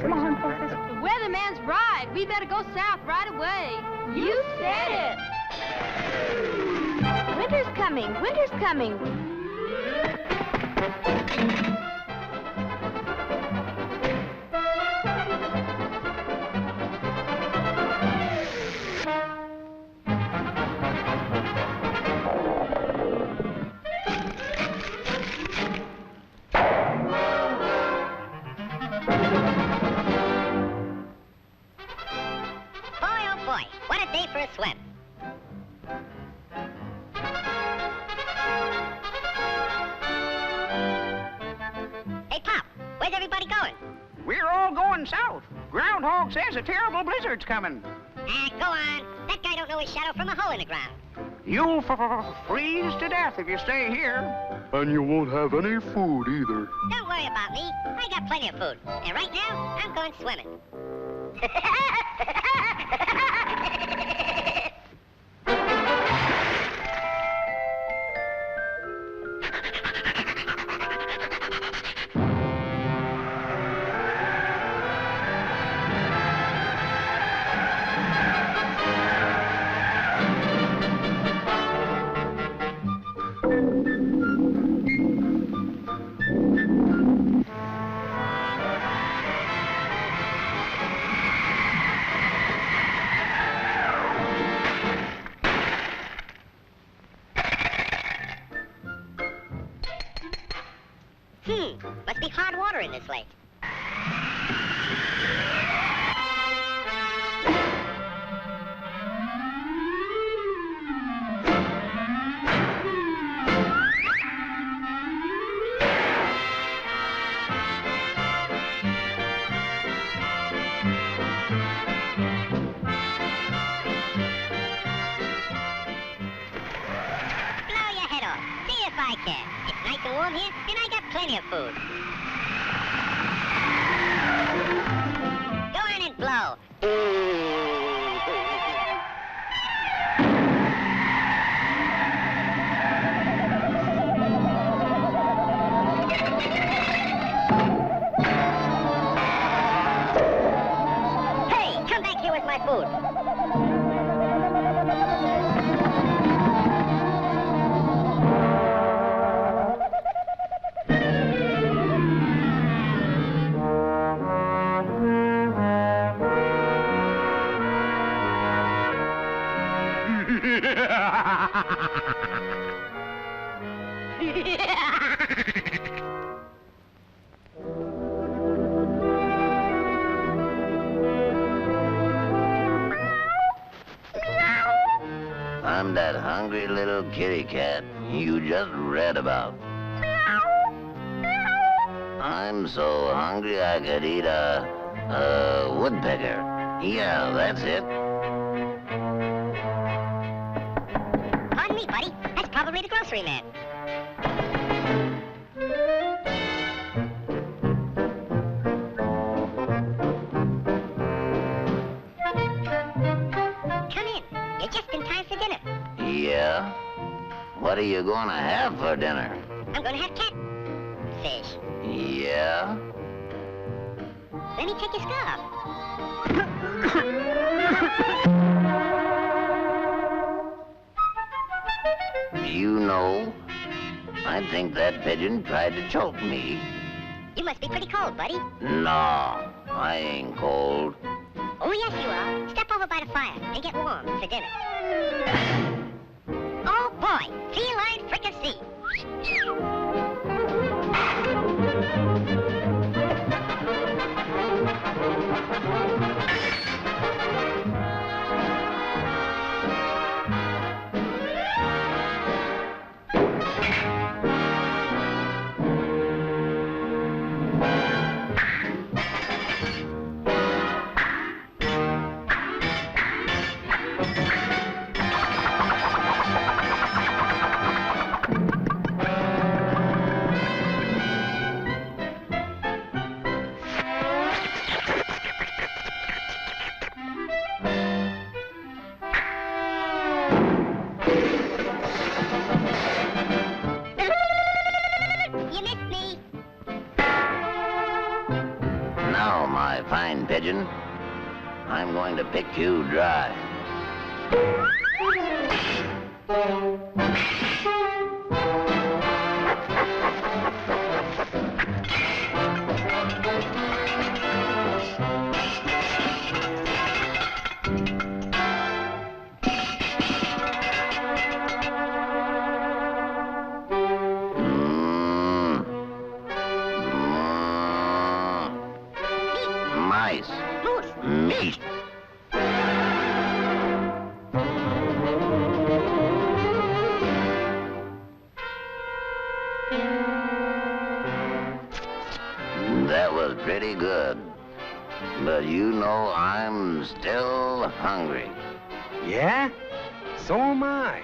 Come on, the weatherman's right. We better go south right away. You said it. Winter's coming. Winter's coming. For a swim. Hey, Pop, where's everybody going? We're all going south. Groundhog says a terrible blizzard's coming. Go on. That guy don't know his shadow from a hole in the ground. You'll freeze to death if you stay here. And you won't have any food either. Don't worry about me. I got plenty of food. And right now, I'm going swimming. Must be hard water in this lake. Blow your head off. See if I can. It's nice and warm here, and I got plenty of food. Go on and blow. Hey, come back here with my food. I'm that hungry little kitty cat you just read about. I'm so hungry I could eat a woodpecker. Yeah, that's it. Pardon me, buddy. That's probably the grocery man. Come in. You're just in time for dinner. Yeah? What are you gonna have for dinner? I'm gonna have catfish. Yeah? Let me take your scarf. You know, I think that pigeon tried to choke me. You must be pretty cold, buddy. No, I ain't cold. Oh, yes, you are. Step over by the fire and get warm for dinner. Oh, boy. Feline fricassee. fine pigeon. I'm going to pick you dry. Mice. Meat. That was pretty good. But you know I'm still hungry. Yeah? So am I.